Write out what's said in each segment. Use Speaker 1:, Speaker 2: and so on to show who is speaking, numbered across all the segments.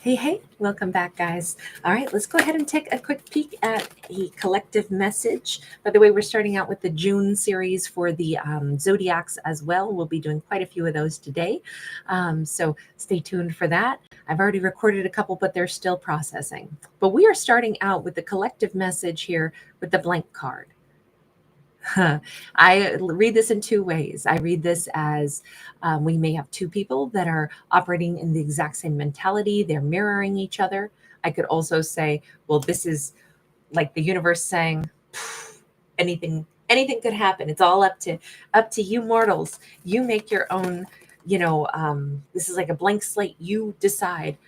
Speaker 1: Hey, welcome back, guys. All right, let's go ahead and take a quick peek at a collective message. By the way, we're starting out with the June series for the zodiacs as well. We'll be doing quite a few of those today. So stay tuned for that. I've already recorded a couple, but they're still processing. But we are starting out with the collective message here with the blank card. I read this in two ways. I read this as we may have two people that are operating in the exact same mentality, they're mirroring each other. I could also say, well, this is like the universe saying anything could happen. It's all up to you mortals. You make your own, this is like a blank slate. You decide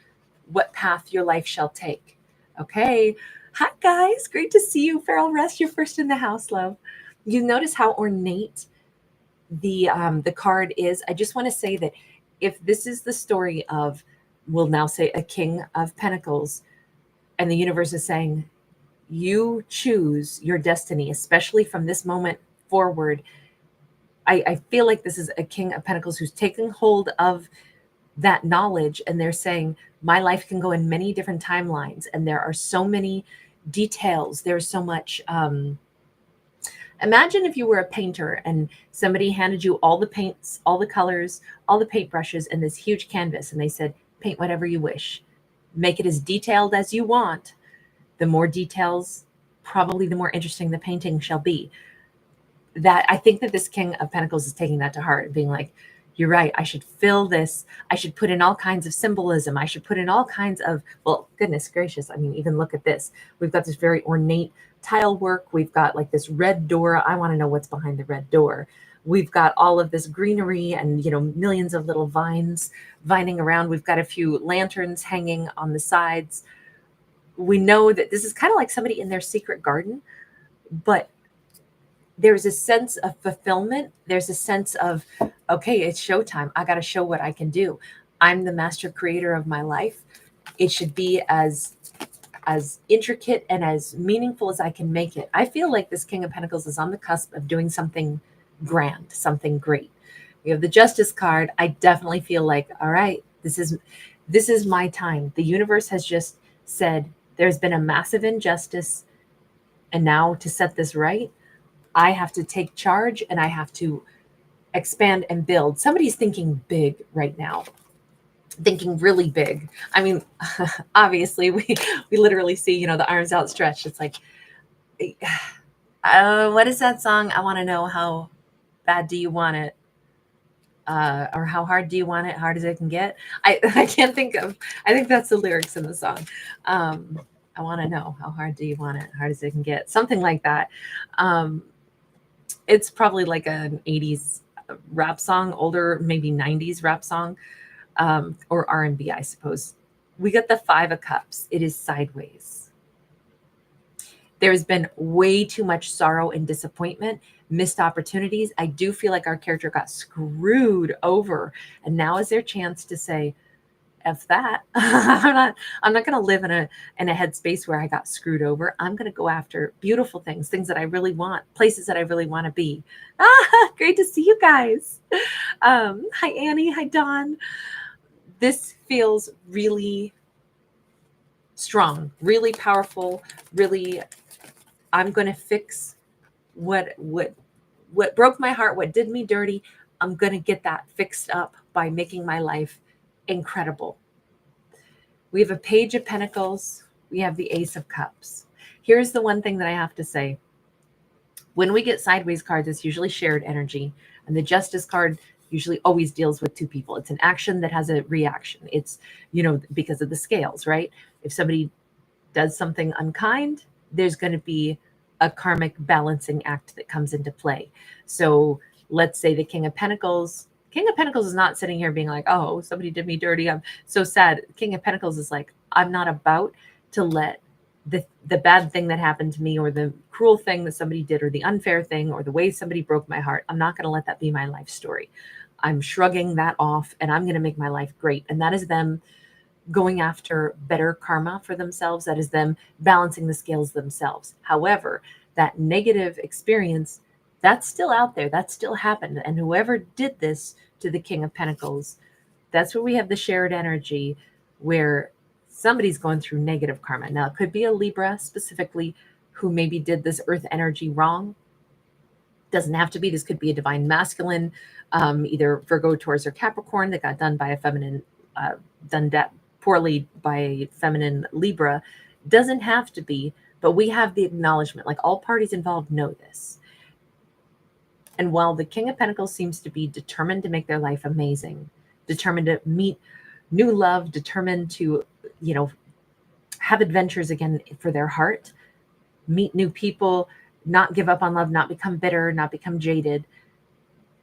Speaker 1: what path your life shall take. Okay. Hi guys, great to see you. Farrell Rest, you're first in the house, love. You notice how ornate the card is. I just want to say that if this is the story of, we'll now say, a King of Pentacles, and the universe is saying, you choose your destiny, especially from this moment forward. I feel like this is a King of Pentacles who's taking hold of that knowledge, and they're saying, my life can go in many different timelines, and there are so many details. There's so much. Imagine if you were a painter and somebody handed you all the paints, all the colors, all the paintbrushes, and this huge canvas, and they said, paint whatever you wish. Make it as detailed as you want. The more details, probably the more interesting the painting shall be. That I think that this King of Pentacles is taking that to heart, being like, you're right, I should fill this. I should put in all kinds of symbolism. I should put in all kinds of, well, goodness gracious. I mean, even look at this. We've got this very ornate tile work. We've got like this red door. I want to know what's behind the red door. We've got all of this greenery and, millions of little vines vining around. We've got a few lanterns hanging on the sides. We know that this is kind of like somebody in their secret garden, but there's a sense of fulfillment. There's a sense of, okay, it's showtime. I got to show what I can do. I'm the master creator of my life. It should be as intricate and as meaningful as I can make it. I feel like this King of Pentacles is on the cusp of doing something grand, something great. We have the Justice card. I definitely feel like, all right, this is my time. The universe has just said there's been a massive injustice, and now to set this right, I have to take charge and I have to expand and build. Somebody's thinking big right now, thinking really big. I mean, obviously we literally see, the arms outstretched. It's like, what is that song? I want to know, how bad do you want it? Or how hard do you want it? Hard as it can get. I can't think of, I think that's the lyrics in the song. I want to know, how hard do you want it? Hard as it can get. Something like that. It's probably like an 80s rap song, older, maybe 90s rap song, or R&B, I suppose. We got the Five of Cups. It is sideways. There's been way too much sorrow and disappointment, missed opportunities. I do feel like our character got screwed over, and now is their chance to say, F that. I'm not going to live in a headspace where I got screwed over. I'm going to go after beautiful things that I really want, places that I really want to be. Great to see you guys. Hi, Annie. Hi, Dawn. This feels really strong, really powerful, really, I'm going to fix what broke my heart, what did me dirty. I'm going to get that fixed up by making my life incredible. We have a Page of Pentacles. We have the Ace of Cups. Here's the one thing that I have to say. When we get sideways cards, it's usually shared energy. And the Justice card usually always deals with two people. It's an action that has a reaction. It's, because of the scales, right? If somebody does something unkind, there's going to be a karmic balancing act that comes into play. So let's say the King of Pentacles is not sitting here being like, oh, somebody did me dirty, I'm so sad. King of Pentacles is like, I'm not about to let the bad thing that happened to me, or the cruel thing that somebody did, or the unfair thing, or the way somebody broke my heart. I'm not going to let that be my life story. I'm shrugging that off, and I'm going to make my life great. And that is them going after better karma for themselves. That is them balancing the scales themselves. However, that negative experience, that's still out there. That still happened. And whoever did this to the King of Pentacles, that's where we have the shared energy, where somebody's going through negative karma. Now, it could be a Libra specifically who maybe did this earth energy wrong. Doesn't have to be. This could be a divine masculine, either Virgo, Taurus, or Capricorn that got done by a feminine, done that poorly by a feminine Libra. Doesn't have to be, but we have the acknowledgement. Like, all parties involved know this. And while the King of Pentacles seems to be determined to make their life amazing, determined to meet new love, determined to, have adventures again for their heart, meet new people, not give up on love, not become bitter, not become jaded.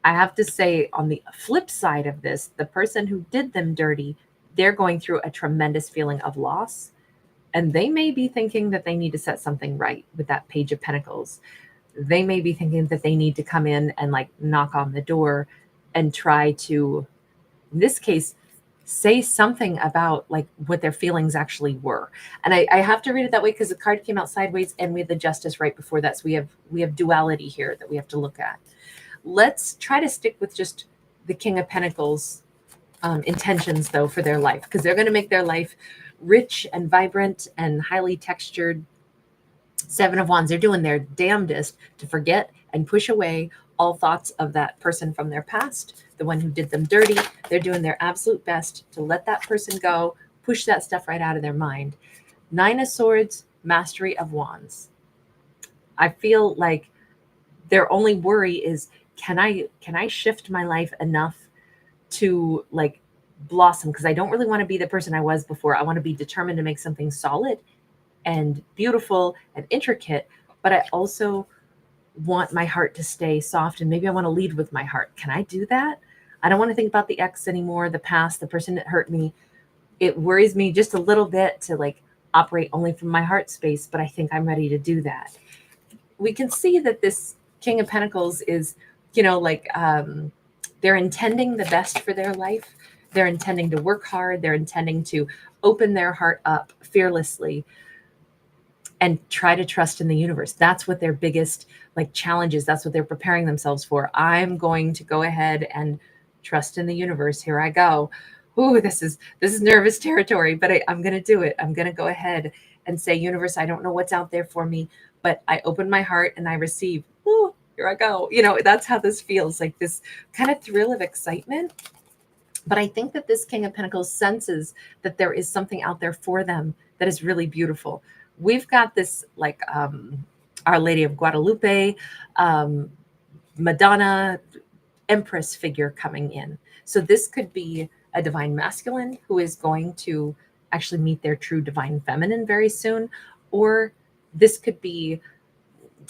Speaker 1: I have to say, on the flip side of this, the person who did them dirty, they're going through a tremendous feeling of loss. And they may be thinking that they need to set something right with that Page of Pentacles. They may be thinking that they need to come in and like knock on the door and try to, in this case, say something about like what their feelings actually were. And I have to read it that way because the card came out sideways and we had the Justice right before that. So we have duality here that we have to look at. Let's try to stick with just the King of Pentacles intentions though for their life, because they're going to make their life rich and vibrant and highly textured. Seven of Wands, they're doing their damnedest to forget and push away all thoughts of that person from their past, the one who did them dirty. They're doing their absolute best to let that person go, push that stuff right out of their mind. Nine of Swords, Mastery of Wands. I feel like their only worry is, can I shift my life enough to like blossom? Because I don't really want to be the person I was before. I want to be determined to make something solid and beautiful and intricate, but I also want my heart to stay soft, and maybe I want to lead with my heart. Can I do that? I don't want to think about the ex anymore, the past, the person that hurt me. It worries me just a little bit to like operate only from my heart space, but I think I'm ready to do that. We can see that this King of Pentacles is, they're intending the best for their life. They're intending to work hard. They're intending to open their heart up fearlessly and try to trust in the universe. That's what their biggest challenges. That's what they're preparing themselves for. I'm going to go ahead and trust in the universe. Here I go. Ooh, this is nervous territory, but I'm going to do it. I'm going to go ahead and say, universe, I don't know what's out there for me, but I open my heart and I receive. Ooh, here I go. That's how this feels, like this kind of thrill of excitement. But I think that this King of Pentacles senses that there is something out there for them that is really beautiful. We've got this Our Lady of Guadalupe, Madonna, Empress figure coming in. So this could be a divine masculine who is going to actually meet their true divine feminine very soon, or this could be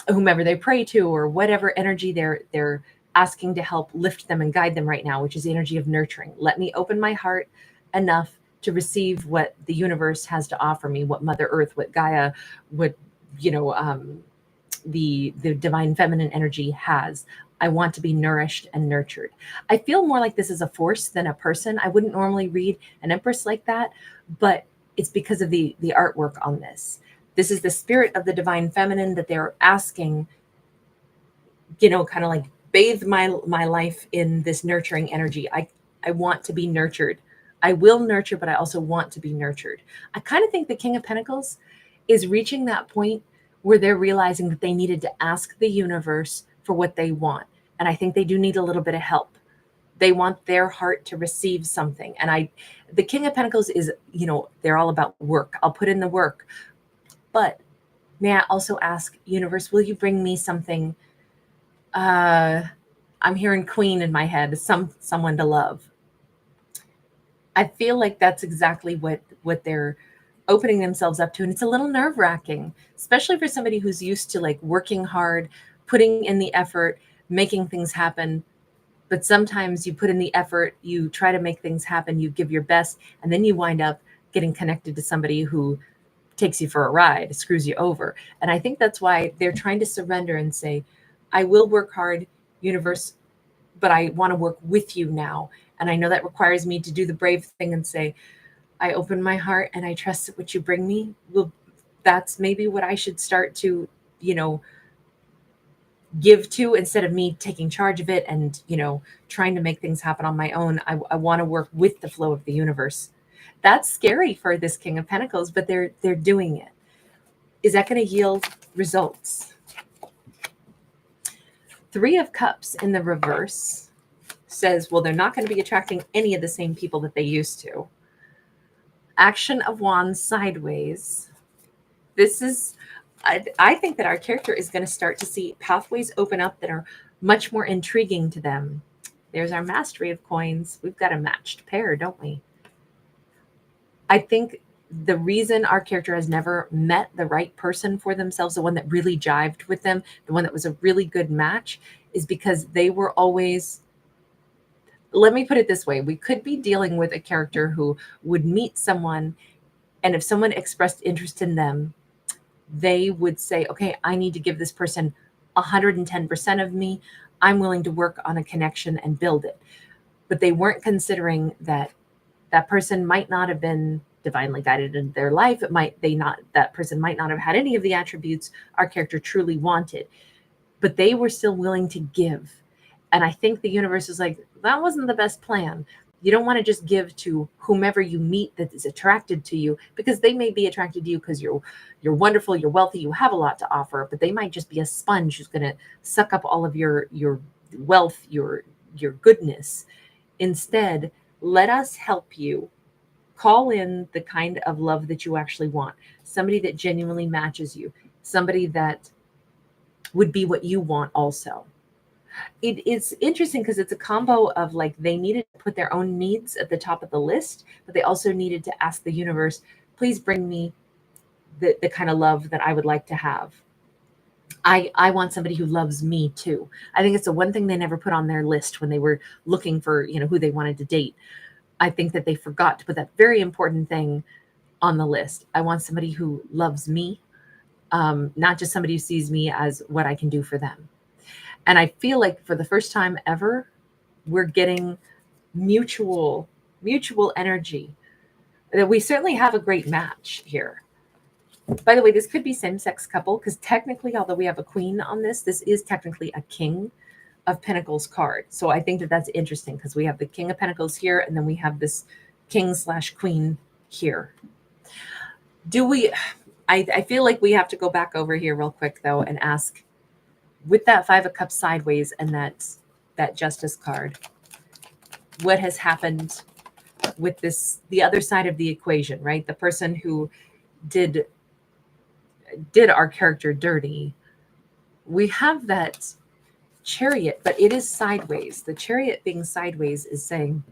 Speaker 1: whomever they pray to, or whatever energy they're asking to help lift them and guide them right now, which is the energy of nurturing. Let me open my heart enough to receive what the universe has to offer me, what Mother Earth, what Gaia, what the divine feminine energy has. I want to be nourished and nurtured. I feel more like this is a force than a person. I wouldn't normally read an Empress like that, but it's because of the artwork on this. This is the spirit of the divine feminine that they're asking, kind of like bathe my life in this nurturing energy. I want to be nurtured. I will nurture, but I also want to be nurtured. I kind of think the King of Pentacles is reaching that point where they're realizing that they needed to ask the universe for what they want. And I think they do need a little bit of help. They want their heart to receive something. And the King of Pentacles is, they're all about work. I'll put in the work. But may I also ask, universe, will you bring me something? I'm hearing Queen in my head, someone to love. I feel like that's exactly what they're opening themselves up to. And it's a little nerve-wracking, especially for somebody who's used to working hard, putting in the effort, making things happen. But sometimes you put in the effort, you try to make things happen, you give your best, and then you wind up getting connected to somebody who takes you for a ride, screws you over. And I think that's why they're trying to surrender and say, I will work hard, universe, but I want to work with you now. And I know that requires me to do the brave thing and say, I open my heart and I trust that what you bring me that's maybe what I should start to, give to, instead of me taking charge of it and, trying to make things happen on my own. I want to work with the flow of the universe. That's scary for this King of Pentacles, but they're doing it. Is that going to yield results? Three of Cups in the reverse says, well, they're not going to be attracting any of the same people that they used to. Action of Wands sideways. This is, I think that our character is going to start to see pathways open up that are much more intriguing to them. There's our Mastery of Coins. We've got a matched pair, don't we? I think the reason our character has never met the right person for themselves, the one that really jived with them, the one that was a really good match, is because they were always, let me put it this way, we could be dealing with a character who would meet someone, and if someone expressed interest in them, they would say, okay, I need to give this person 110% of me. I'm willing to work on a connection and build it. But they weren't considering that that person might not have been divinely guided in their life. That person might not have had any of the attributes our character truly wanted, but they were still willing to give. And I think the universe is like, that wasn't the best plan. You don't want to just give to whomever you meet that is attracted to you, because they may be attracted to you because you're wonderful, you're wealthy, you have a lot to offer, but they might just be a sponge who's going to suck up all of your wealth, your goodness. Instead, let us help you call in the kind of love that you actually want. Somebody that genuinely matches you, somebody that would be what you want also. It's interesting because it's a combo of like, they needed to put their own needs at the top of the list, but they also needed to ask the universe, please bring me the kind of love that I would like to have. I want somebody who loves me too. I think it's the one thing they never put on their list when they were looking for, who they wanted to date. I think that they forgot to put that very important thing on the list. I want somebody who loves me, not just somebody who sees me as what I can do for them. And I feel like for the first time ever, we're getting mutual energy. That we certainly have a great match here. By the way, this could be same-sex couple, because technically, although we have a queen on this is technically a King of Pentacles card. So I think that that's interesting, because we have the King of Pentacles here, and then we have this King/Queen here. I feel like we have to go back over here real quick, though, and ask, with that Five of Cups sideways and that Justice card, what has happened with the other side of the equation, right? The person who did our character dirty. We have that Chariot, but it is sideways. The Chariot being sideways is saying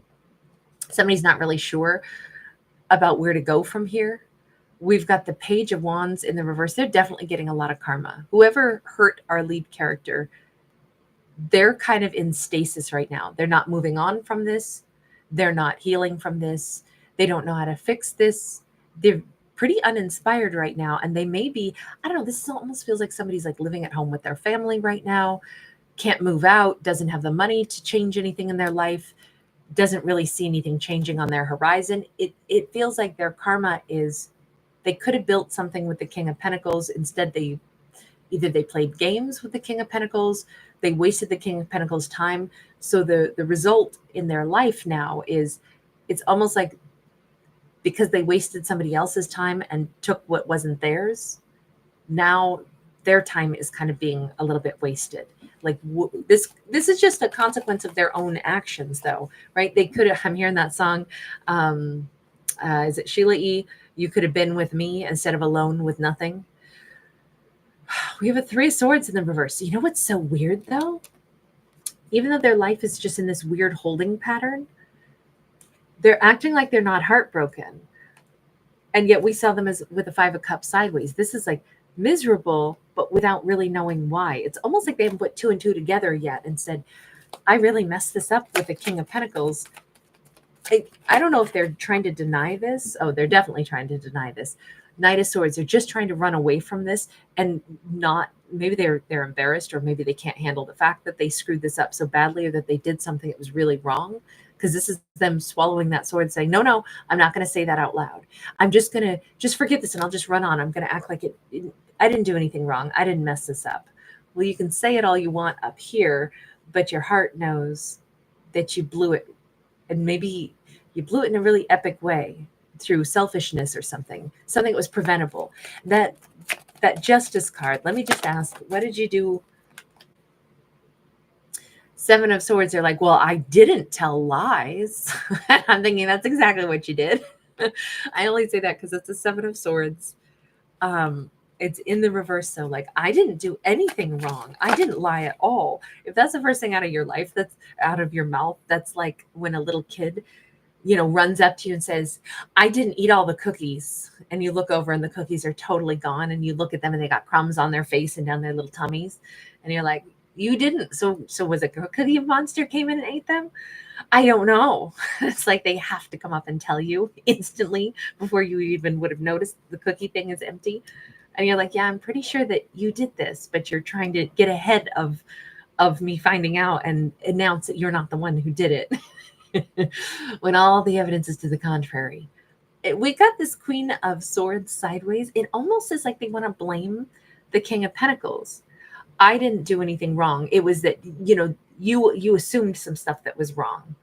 Speaker 1: somebody's not really sure about where to go from here. We've got the Page of Wands in the reverse. They're definitely getting a lot of karma. Whoever hurt our lead character, they're kind of in stasis right now. They're not moving on from this. They're not healing from this. They don't know how to fix this. They're pretty uninspired right now. And they may be, I don't know, this almost feels like somebody's like living at home with their family right now, can't move out, doesn't have the money to change anything in their life, doesn't really see anything changing on their horizon. It feels like their karma is, they could have built something with the King of Pentacles. Instead, they played games with the King of Pentacles. They wasted the King of Pentacles time. So the result in their life now is, it's almost like, because they wasted somebody else's time and took what wasn't theirs, now their time is kind of being a little bit wasted. Like this is just a consequence of their own actions, though, right? They could have, I'm hearing that song, is it Sheila E.? You could have been with me instead of alone with nothing. We have a Three of Swords in the reverse. You know what's so weird, though? Even though their life is just in this weird holding pattern, they're acting like they're not heartbroken. And yet we saw them as with the Five of Cups sideways. This is like miserable, but without really knowing why. It's almost like they haven't put two and two together yet and said, I really messed this up with the King of Pentacles. I don't know if they're trying to deny this. Oh, they're definitely trying to deny this. Knight of Swords, they're just trying to run away from this and not, maybe they're embarrassed, or maybe they can't handle the fact that they screwed this up so badly, or that they did something that was really wrong. Because this is them swallowing that sword, saying, no, I'm not going to say that out loud. I'm just going to just forget this and I'll just run on. I'm going to act like I didn't do anything wrong. I didn't mess this up. Well, you can say it all you want up here, but your heart knows that you blew it. And maybe you blew it in a really epic way. through selfishness or something that was preventable. That Justice card, let me just ask, what did you do? Seven of Swords, they're like, well, I didn't tell lies. I'm thinking that's exactly what you did. I only say that because it's a Seven of Swords. It's in the reverse. So like, I didn't do anything wrong. I didn't lie at all. If that's the first thing out of your life, that's out of your mouth, that's like when a little kid, runs up to you and says, I didn't eat all the cookies. And you look over and the cookies are totally gone. And you look at them and they got crumbs on their face and down their little tummies. And you're like, you didn't. So was it a cookie monster came in and ate them? I don't know. It's like they have to come up and tell you instantly before you even would have noticed the cookie thing is empty. And you're like, yeah, I'm pretty sure that you did this, but you're trying to get ahead of me finding out and announce that you're not the one who did it. When all the evidence is to the contrary. We got this Queen of Swords sideways. It almost is like they want to blame the King of Pentacles. I didn't do anything wrong. It was that, you assumed some stuff that was wrong.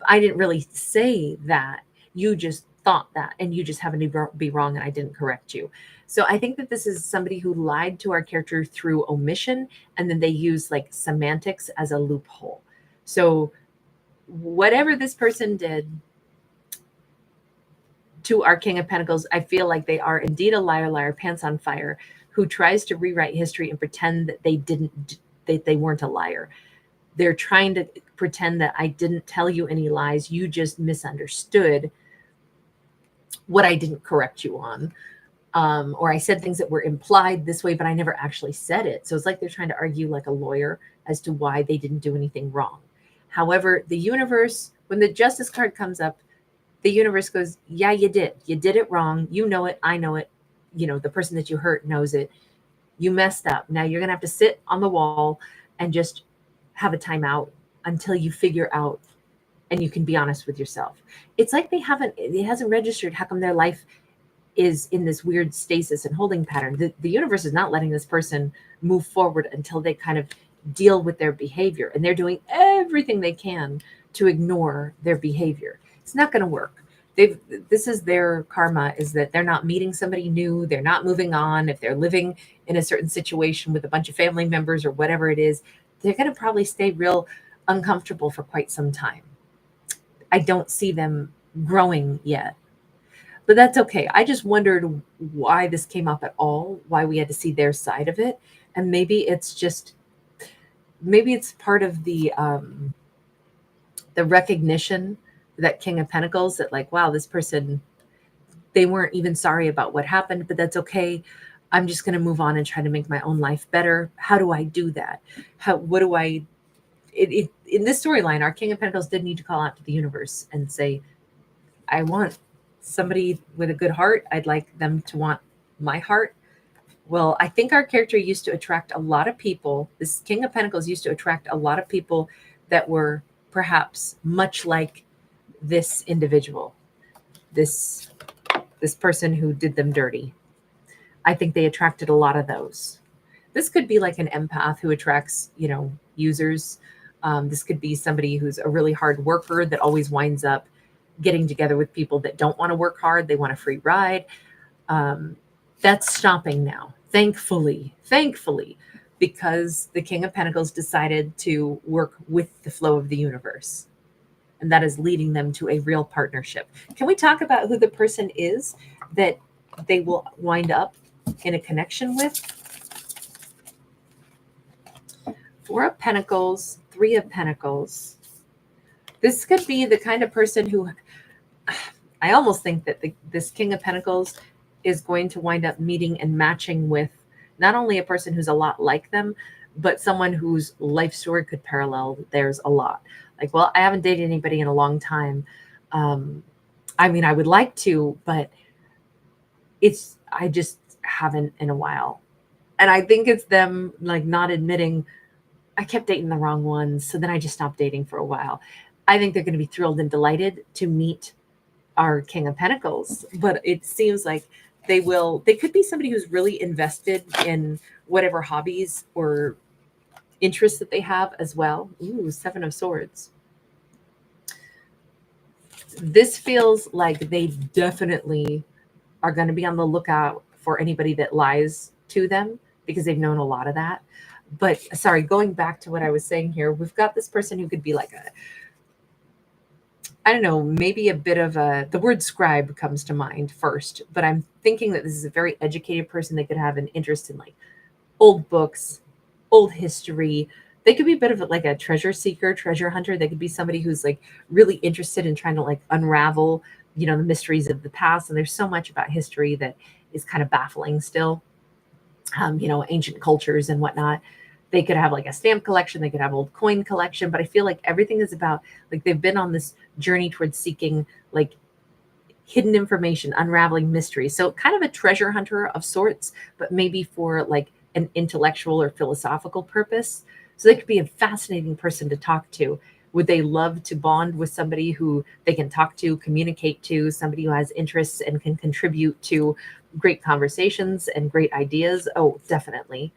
Speaker 1: I didn't really say that. You just thought that, and you just happened to be wrong, and I didn't correct you. So I think that this is somebody who lied to our character through omission, and then they use like semantics as a loophole. So whatever this person did to our King of Pentacles, I feel like they are indeed a liar, pants on fire, who tries to rewrite history and pretend that they weren't a liar. They're trying to pretend that I didn't tell you any lies. You just misunderstood what I didn't correct you on. Or I said things that were implied this way, but I never actually said it. So it's like they're trying to argue like a lawyer as to why they didn't do anything wrong. However, the universe, when the Justice card comes up, the universe goes, yeah, you did. You did it wrong. You know it. I know it. The person that you hurt knows it. You messed up. Now you're going to have to sit on the wall and just have a timeout until you figure out and you can be honest with yourself. It's like it hasn't registered how come their life is in this weird stasis and holding pattern. The universe is not letting this person move forward until they kind of deal with their behavior. And they're doing everything they can to ignore their behavior. It's not going to work. This is their karma, is that they're not meeting somebody new. They're not moving on. If they're living in a certain situation with a bunch of family members or whatever it is, they're going to probably stay real uncomfortable for quite some time. I don't see them growing yet, but that's okay. I just wondered why this came up at all, why we had to see their side of it. And maybe it's part of the recognition that King of Pentacles, that like, wow, this person, they weren't even sorry about what happened, but that's okay. I'm just going to move on and try to make my own life better. How do I do that? In this storyline, our King of Pentacles did need to call out to the universe and say, I want somebody with a good heart. I'd like them to want my heart. Well, I think our character used to attract a lot of people. This King of Pentacles used to attract a lot of people that were perhaps much like this individual, this person who did them dirty. I think they attracted a lot of those. This could be like an empath who attracts, users. This could be somebody who's a really hard worker that always winds up getting together with people that don't want to work hard. They want a free ride. That's stopping now, thankfully, because the King of Pentacles decided to work with the flow of the universe. And that is leading them to a real partnership. Can we talk about who the person is that they will wind up in a connection with? Four of Pentacles, Three of Pentacles. This could be the kind of person who, I almost think that this King of Pentacles is going to wind up meeting and matching with not only a person who's a lot like them, but someone whose life story could parallel theirs a lot. Like, well, I haven't dated anybody in a long time. I mean, I would like to, but I just haven't in a while. And I think it's them like not admitting, I kept dating the wrong ones. So then I just stopped dating for a while. I think they're going to be thrilled and delighted to meet our King of Pentacles, but it seems like they could be somebody who's really invested in whatever hobbies or interests that they have as well. Ooh, Seven of Swords. This feels like they definitely are going to be on the lookout for anybody that lies to them, because they've known a lot of that. But sorry, going back to what I was saying here, we've got this person who could be like a, I don't know, maybe a bit of a, the word scribe comes to mind first, but I'm thinking that this is a very educated person that could have an interest in like old books, old history. They could be a bit of like a treasure seeker, treasure hunter. They could be somebody who's like really interested in trying to like unravel, you know, the mysteries of the past. And there's so much about history that is kind of baffling still, you know, ancient cultures and whatnot. They could have like a stamp collection, they could have old coin collection, but I feel like everything is about like they've been on this journey towards seeking like hidden information, unraveling mysteries. So kind of a treasure hunter of sorts, but maybe for like an intellectual or philosophical purpose. So they could be a fascinating person to talk to. Would they love to bond with somebody who they can talk to, communicate to, somebody who has interests and can contribute to great conversations and great ideas? Oh, definitely.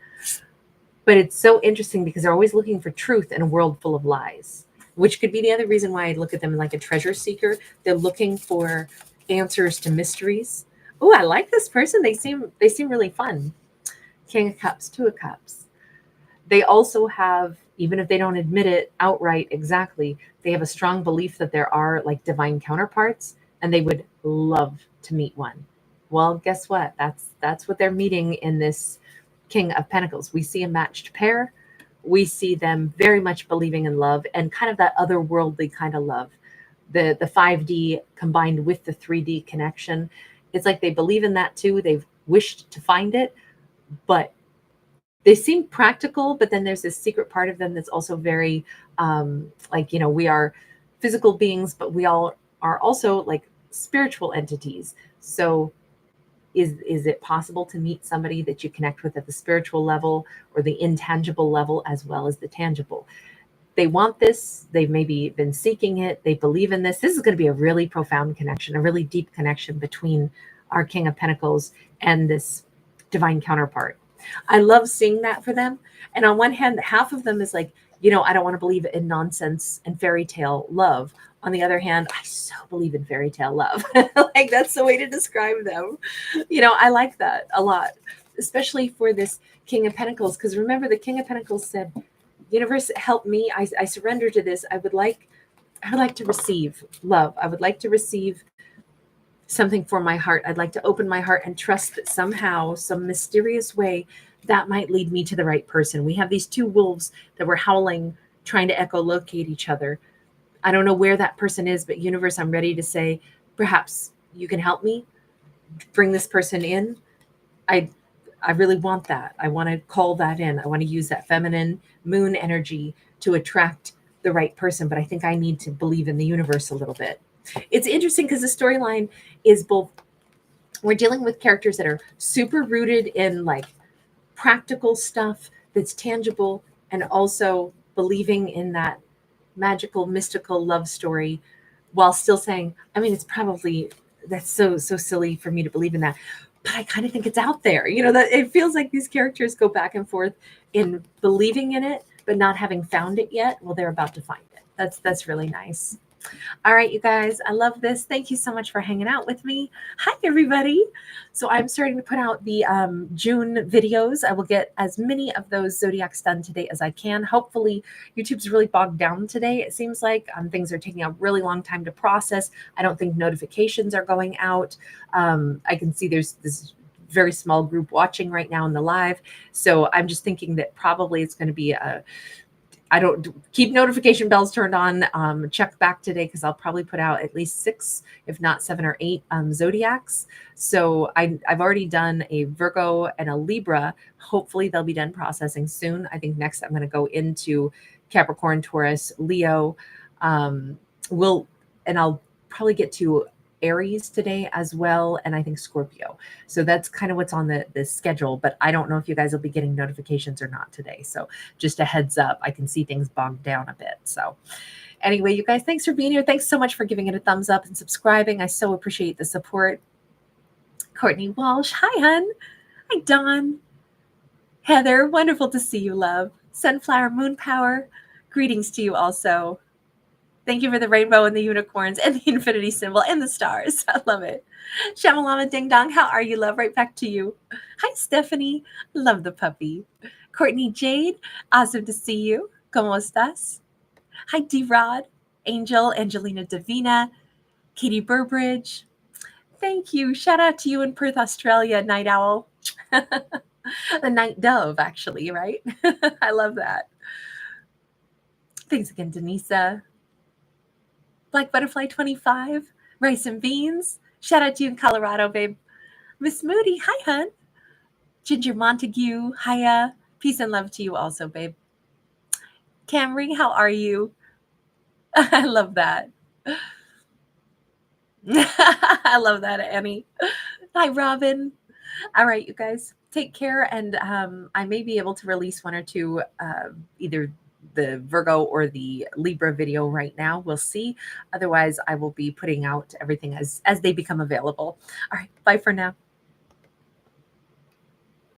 Speaker 1: But it's so interesting because they're always looking for truth in a world full of lies, which could be the other reason why I look at them like a treasure seeker. They're looking for answers to mysteries. Oh, I like this person. They seem really fun. King of Cups, Two of Cups. They also have, even if they don't admit it outright exactly, they have a strong belief that there are like divine counterparts, and they would love to meet one. Well, guess what? That's what they're meeting in this King of Pentacles. We see a matched pair. We see them very much believing in love and kind of that otherworldly kind of love. The 5D combined with the 3D connection. It's like they believe in that too. They've wished to find it, but they seem practical, but then there's this secret part of them that's also very like, you know, we are physical beings, but we all are also like spiritual entities. So is it possible to meet somebody that you connect with at the spiritual level or the intangible level as well as the tangible? They want this. They've maybe been seeking it. They believe in this. This is going to be a really profound connection, a really deep connection between our King of Pentacles and this divine counterpart. I love seeing that for them. And on one hand, half of them is like, you know, I don't want to believe in nonsense and fairy tale love. On the other hand, I so believe in fairy tale love. Like that's the way to describe them. You know, I like that a lot, especially for this King of Pentacles. Because remember, the King of Pentacles said, universe, help me. I surrender to this. I would like to receive love. I would like to receive something for my heart. I'd like to open my heart and trust that somehow, some mysterious way, that might lead me to the right person. We have these two wolves that were howling, trying to echolocate each other. I don't know where that person is, but universe, I'm ready to say, perhaps you can help me bring this person in. I really want that. I want to call that in. I want to use that feminine moon energy to attract the right person, but I think I need to believe in the universe a little bit. It's interesting because the storyline is both, we're dealing with characters that are super rooted in like practical stuff that's tangible, and also believing in that magical, mystical love story, while still saying, I mean, it's probably, that's so silly for me to believe in that, but I kind of think it's out there. You know, that it feels like these characters go back and forth in believing in it, but not having found it yet. Well, they're about to find it. That's really nice. All right, you guys, I love this. Thank you so much for hanging out with me. Hi, everybody. So I'm starting to put out the June videos. I will get as many of those zodiacs done today as I can. Hopefully, YouTube's really bogged down today. It seems like things are taking a really long time to process. I don't think notifications are going out. I can see there's this very small group watching right now in the live. So I'm just thinking that probably it's going to be I don't keep notification bells turned on. Check back today because I'll probably put out at least 6, if not 7 or 8 zodiacs. So I've already done a Virgo and a Libra. Hopefully they'll be done processing soon. I think next I'm going to go into Capricorn, Taurus, Leo. And I'll probably get to Aries today as well, and I think Scorpio. So that's kind of what's on the schedule, but I don't know if you guys will be getting notifications or not today. So just a heads up, I can see things bogged down a bit. So anyway, you guys, thanks for being here. Thanks so much for giving it a thumbs up and subscribing. I so appreciate the support. Courtney Walsh, hi, hun. Hi, Dawn. Heather, wonderful to see you, love. Sunflower Moon Power, greetings to you also. Thank you for the rainbow and the unicorns and the infinity symbol and the stars. I love it. Shamalama Ding Dong, how are you, love? Right back to you. Hi, Stephanie. Love the puppy. Courtney Jade, awesome to see you. ¿Cómo estás? Hi, D-Rod, Angel, Angelina Davina, Katie Burbridge. Thank you. Shout out to you in Perth, Australia, Night Owl. The night dove, actually, right? I love that. Thanks again, Denisa. Black Butterfly 25, Rice and Beans. Shout out to you in Colorado, babe. Miss Moody, hi, hun. Ginger Montague, hiya. Peace and love to you also, babe. Camry, how are you? I love that. I love that, Annie. Hi, Robin. All right, you guys, take care. And I may be able to release one or two, either the Virgo or the Libra video right now. We'll see. Otherwise, I will be putting out everything as they become available. All right, bye for now.